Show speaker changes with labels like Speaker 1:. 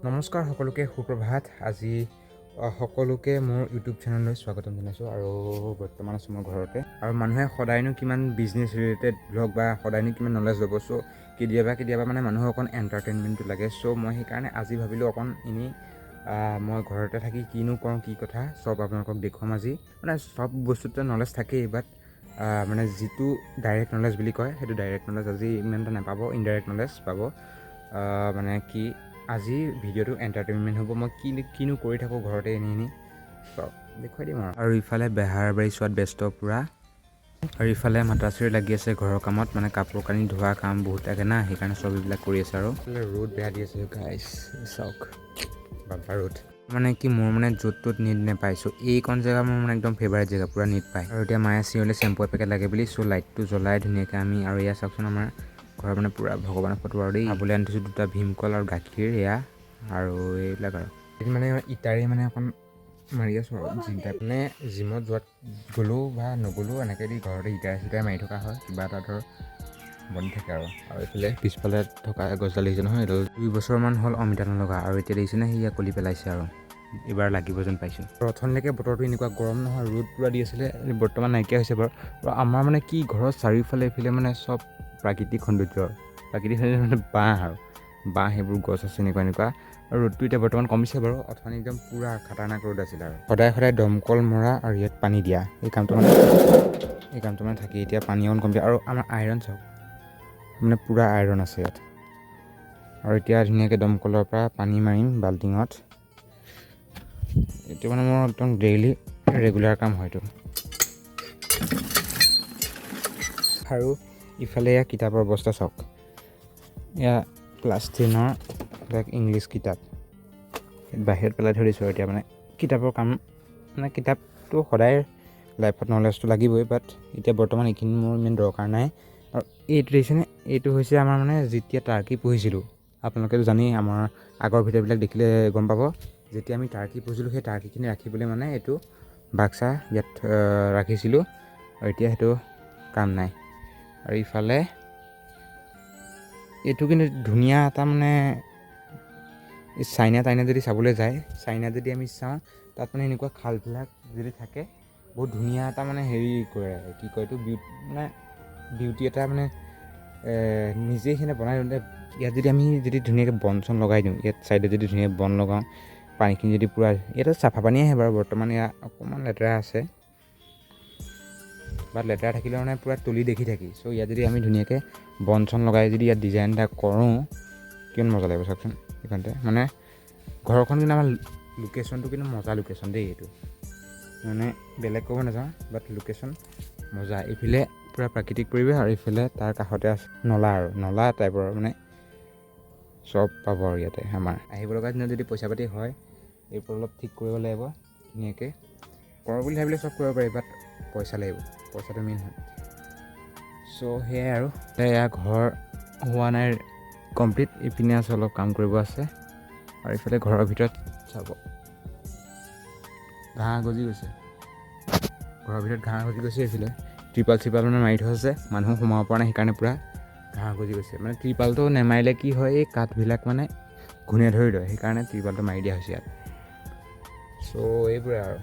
Speaker 1: নমস্কাৰ সকলোকে সুপ্ৰভাত। আজি সকলোকে মোৰ ইউটিউব চেনেললৈ স্বাগতম জনাইছোঁ। আৰু বৰ্তমান আছোঁ মই ঘৰতে। আৰু মানুহে সদায়নো কিমান বিজনেছ ৰিলেটেড ব্লগ বা সদায়নো কিমান নলেজ ল'ব। চ' কেতিয়াবা মানে মানুহক অকণ এণ্টাৰটেইনমেণ্টটো লাগে। চ' মই সেইকাৰণে আজি ভাবিলোঁ অকণ এনেই মই ঘৰতে থাকি কিনো কৰোঁ, কি কথা চব আপোনালোকক দেখুৱাম আজি। মানে চব বস্তুতে নলেজ থাকেই, বাট মানে যিটো ডাইৰেক্ট নলেজ বুলি কয় সেইটো ডাইৰেক্ট নলেজ আজি ইমান এটা নাপাব, ইনডাইৰেক্ট নলেজ পাব। মানে কি আজি ভিডিঅ'টো এণ্টাৰটেইনমেণ্ট হ'ব। মই কিনো কৰি থাকোঁ ঘৰতে এনেই চব দেখুৱাই দিম আৰু ইফালে বেহাৰবাৰী চোৱাত ব্যস্ত পূৰা, আৰু ইফালে মাতাশ্ৰী লাগি আছে ঘৰৰ কামত, মানে কাপোৰ কানি ধোৱা কাম বহুত থাকে না, সেইকাৰণে চব এইবিলাক কৰি আছে। আৰু ৰ'দ বেয়া দি আছে গাইছ, চাওক বাবা ৰ'দ। মানে কি মোৰ মানে য'ত ত'ত নেট নেপাইছোঁ, এইকণ জেগা মোৰ মানে একদম ফেভাৰেট জেগা, পূৰা নেট পায়। আৰু এতিয়া মায়ে চিঞৰিলে চেম্পু এপেকেট লাগে বুলি, চ' লাইটটো জ্বলাই ধুনীয়াকৈ আমি, আৰু এয়া চাওকচোন আমাৰ ঘৰৰ মানে পূৰা ভগৱানৰ ফটো আৰু দেই। খাবলৈ আনি থৈছোঁ দুটা ভীমকল আৰু গাখীৰ, এয়া আৰু এইবিলাক আৰু মানে ইটাৰে মানে অকণ মাৰি আছোঁ আৰু জিম টাইপ। মানে জিমত যোৱাত গ'লেও বা নগ'লেও এনেকৈ দি ঘৰতে ইটাৰে মাৰি থকা হয়, কিবা এটা ধৰ বনি থাকে আৰু এইফালে পিছফালে থকা গছডাল দেখিছে নহয়, এইডাল 2 বছৰমান হ'ল অমিতা নলগা, আৰু এতিয়া দেখিছেনে সেয়া কলি পেলাইছে আৰু এইবাৰ লাগিব যেন পাইছোঁ। প্ৰথমলৈকে বতৰটো এনেকুৱা গৰম নহয়, ৰ'দ পূৰা দি আছিলে, বৰ্তমান নাইকিয়া হৈছে বাৰু। আৰু আমাৰ মানে কি ঘৰৰ চাৰিওফালে এইফালে মানে চব প্ৰাকৃতিক সৌন্দৰ্য মানে বাঁহ সেইবোৰ গছ আছে এনেকুৱা। আৰু ৰ'দটো এতিয়া বৰ্তমান কমিছে বাৰু, অথনি একদম পূৰা খাতাৰনাক ৰ'দ আছিলে। আৰু সদায় দমকল মৰা আৰু ইয়াত পানী দিয়া এই কামটো মানে থাকেই। এতিয়া পানী অকণ কমি, আৰু আমাৰ আইৰণ চাওক মানে পূৰা আইৰণ আছে ইয়াত। আৰু এতিয়া ধুনীয়াকৈ দমকলৰ পৰা পানী মাৰিম বাল্টিঙত। এইটো মানে মোৰ একদম ডেইলি ৰেগুলাৰ কাম হয়তো। আৰু ইফালে এয়া কিতাপৰ অৱস্থা চাওক, এয়া ক্লাছ 10ৰ ইংলিছ কিতাপ বাহিৰত পেলাই থৈ দিছোঁ। এতিয়া মানে কিতাপৰ কাম, মানে কিতাপটো সদায় লাইফত নলেজটো লাগিবই, বাট এতিয়া বৰ্তমান এইখিনি মোৰ ইমান দৰকাৰ নাই। আৰু এইটো দেখিছেনে, এইটো হৈছে আমাৰ মানে যেতিয়া টাৰ্কি পুহিছিলোঁ, আপোনালোকেতো জানেই, আমাৰ আগৰ ভিডিঅ'বিলাক দেখিলে গম পাব। যেতিয়া আমি টাৰ্কি পুহিছিলোঁ সেই টাৰ্কিখিনি ৰাখিবলৈ মানে এইটো বাক্সা ইয়াত ৰাখিছিলোঁ, আৰু এতিয়া সেইটো কাম নাই। আৰু ইফালে এইটো কিন্তু ধুনীয়া এটা মানে চাইনা যদি চাবলৈ যায়, চাইনা যদি আমি চাওঁ, তাত মানে এনেকুৱা খালবিলাক যদি থাকে, বহুত ধুনীয়া এটা মানে হেৰি কৰে, কি কয় এইটো মানে বিউটি এটা মানে নিজেই সিহঁতে বনাই দিওঁতে। ইয়াত যদি আমি ধুনীয়াকৈ বন চন লগাই দিওঁ, ইয়াত ছাইডত যদি ধুনীয়াকৈ বন লগাওঁ, পানীখিনি যদি পূৰা, ইয়াতে চাফা পানী আহে বাৰু, বৰ্তমান ইয়াত অকণমান লেতেৰা আছে, বাট লেতেৰা থাকিলেও মানে পূৰা তলি দেখি থাকি। চ' ইয়াত যদি আমি ধুনীয়াকৈ বন চন লগাই যদি ইয়াত ডিজাইন এটা কৰোঁ, কিমান মজা লাগিব চাওকচোন। সেইকাৰণতে মানে ঘৰখন কিন্তু আমাৰ লোকেশ্যনটো কিন্তু মজা লোকেশ্যন দেই। এইটো মানে বেলেগ ক'ব নাযাওঁ, বাট লোকেশ্যন মজা। এইফালে পূৰা প্ৰাকৃতিক পৰিৱেশ, আৰু এইফালে তাৰ কাষতে আছে নলা টাইপৰ, মানে চব পাব আৰু ইয়াতে। আমাৰ আহিব লগা দিনত যদি পইচা পাতি হয়, এইবোৰ অলপ ঠিক কৰিব লাগিব ধুনীয়াকৈ। কৰোঁ বুলি ভাবিলে চব কৰিব পাৰি, বাট পইচা লাগিব, পইচাটো মেইন হয়। চ' সেয়াই আৰু এয়া ঘৰ হোৱা নাই কমপ্লিট, ইপিনে আছে অলপ কাম কৰিব আছে। আৰু ইফালে ঘৰৰ ভিতৰত চাব ঘাঁহ গজি গৈছে, এইফালে ত্ৰিপাল মানে মাৰি থোৱা আছে, মানুহ সোমাব পৰা নাই, সেইকাৰণে পূৰা ঘাঁহ গজি গৈছে। মানে ত্ৰিপালটো নেমাৰিলে কি হয়, এই কাঠবিলাক মানে ঘূণে ধৰি লয়, সেইকাৰণে ত্ৰিপালটো মাৰি দিয়া হৈছে ইয়াত। চ' এইবোৰে আৰু